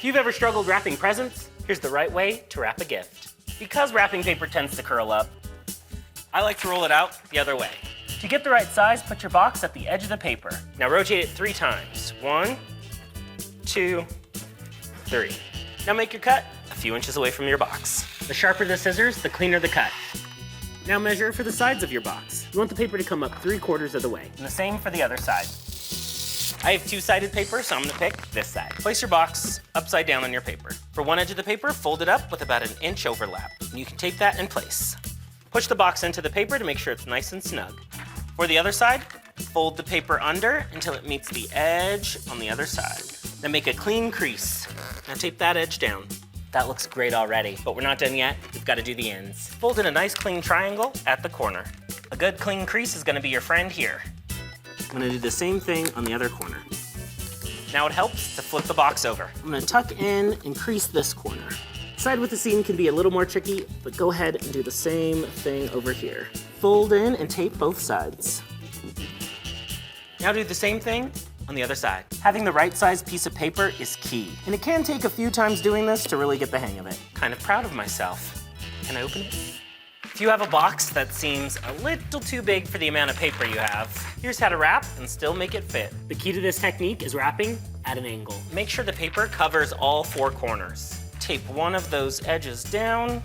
If you've ever struggled wrapping presents, here's the right way to wrap a gift. Because wrapping paper tends to curl up, I like to roll it out the other way. To get the right size, put your box at the edge of the paper. Now rotate it 3 times. 1, 2, 3. Now make your cut a few inches away from your box. The sharper the scissors, the cleaner the cut. Now measure for the sides of your box. You want the paper to come up 3/4 of the way. And the same for the other side. I have 2-sided paper, so I'm gonna pick this side. Place your box upside down on your paper. For one edge of the paper, fold it up with about 1 inch overlap. And you can tape that in place. Push the box into the paper to make sure it's nice and snug. For the other side, fold the paper under until it meets the edge on the other side. Then make a clean crease. Now tape that edge down. That looks great already, but we're not done yet. We've got to do the ends. Fold in a nice clean triangle at the corner. A good clean crease is gonna be your friend here. I'm gonna do the same thing on the other corner. Now it helps to flip the box over. I'm gonna tuck in and crease this corner. Side with the seam can be a little more tricky, but go ahead and do the same thing over here. Fold in and tape both sides. Now do the same thing on the other side. Having the right size piece of paper is key, and it can take a few times doing this to really get the hang of it. Kind of proud of myself. Can I open it? If you have a box that seems a little too big for the amount of paper you have, here's how to wrap and still make it fit. The key to this technique is wrapping at an angle. Make sure the paper covers all 4 corners. Tape one of those edges down.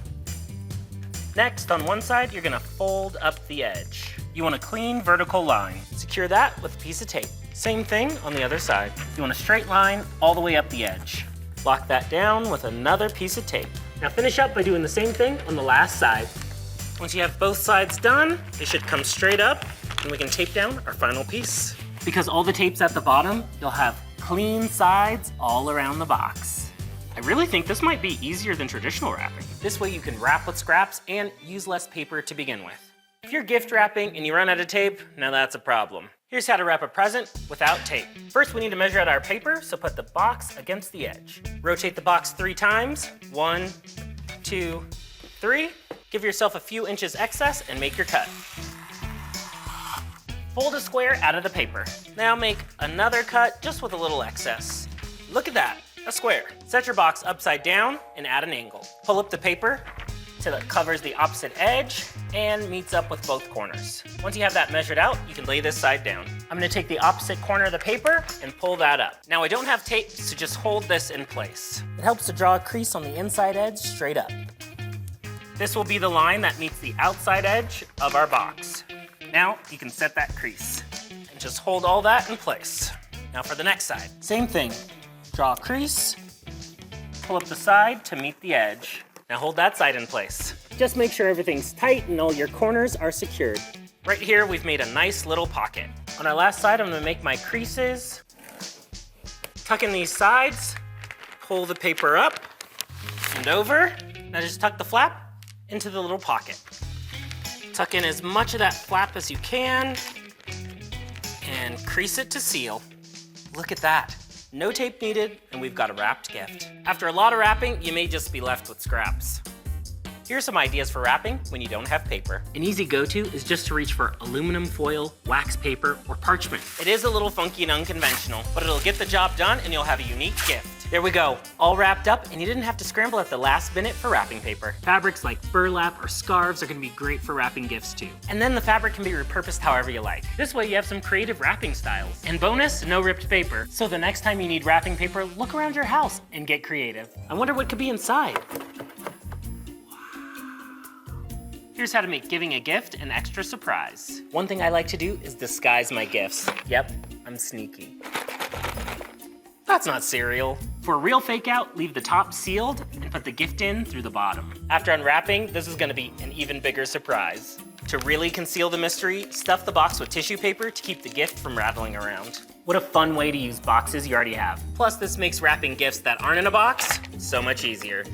Next, on one side, you're gonna fold up the edge. You want a clean vertical line. Secure that with a piece of tape. Same thing on the other side. You want a straight line all the way up the edge. Lock that down with another piece of tape. Now finish up by doing the same thing on the last side. Once you have both sides done, they should come straight up and we can tape down our final piece. Because all the tape's at the bottom, you'll have clean sides all around the box. I really think this might be easier than traditional wrapping. This way you can wrap with scraps and use less paper to begin with. If you're gift wrapping and you run out of tape, now that's a problem. Here's how to wrap a present without tape. First, we need to measure out our paper, so put the box against the edge. Rotate the box 3 times. 1, 2, 3. Give yourself a few inches excess and make your cut. Fold a square out of the paper. Now make another cut just with a little excess. Look at that, a square. Set your box upside down and at an angle. Pull up the paper till it covers the opposite edge and meets up with both corners. Once you have that measured out, you can lay this side down. I'm gonna take the opposite corner of the paper and pull that up. Now I don't have tape, so just hold this in place. It helps to draw a crease on the inside edge straight up. This will be the line that meets the outside edge of our box. Now you can set that crease and just hold all that in place. Now for the next side, same thing. Draw a crease, pull up the side to meet the edge. Now hold that side in place. Just make sure everything's tight and all your corners are secured. Right here, we've made a nice little pocket. On our last side, I'm gonna make my creases. Tuck in these sides, pull the paper up and over. Now just tuck the flap into the little pocket. Tuck in as much of that flap as you can and crease it to seal. Look at that. No tape needed, and we've got a wrapped gift. After a lot of wrapping, you may just be left with scraps. Here are some ideas for wrapping when you don't have paper. An easy go-to is just to reach for aluminum foil, wax paper, or parchment. It is a little funky and unconventional, but it'll get the job done and you'll have a unique gift. There we go, all wrapped up, and you didn't have to scramble at the last minute for wrapping paper. Fabrics like burlap or scarves are gonna be great for wrapping gifts too. And then the fabric can be repurposed however you like. This way you have some creative wrapping styles. And bonus, no ripped paper. So the next time you need wrapping paper, look around your house and get creative. I wonder what could be inside. Here's how to make giving a gift an extra surprise. One thing I like to do is disguise my gifts. Yep, I'm sneaky. That's not cereal. For a real fake out, leave the top sealed and put the gift in through the bottom. After unwrapping, this is gonna be an even bigger surprise. To really conceal the mystery, stuff the box with tissue paper to keep the gift from rattling around. What a fun way to use boxes you already have. Plus, this makes wrapping gifts that aren't in a box so much easier.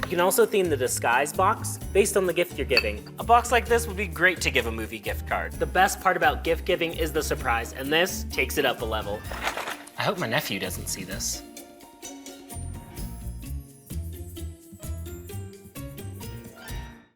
You can also theme the disguise box based on the gift you're giving. A box like this would be great to give a movie gift card. The best part about gift giving is the surprise, and this takes it up a level. I hope my nephew doesn't see this.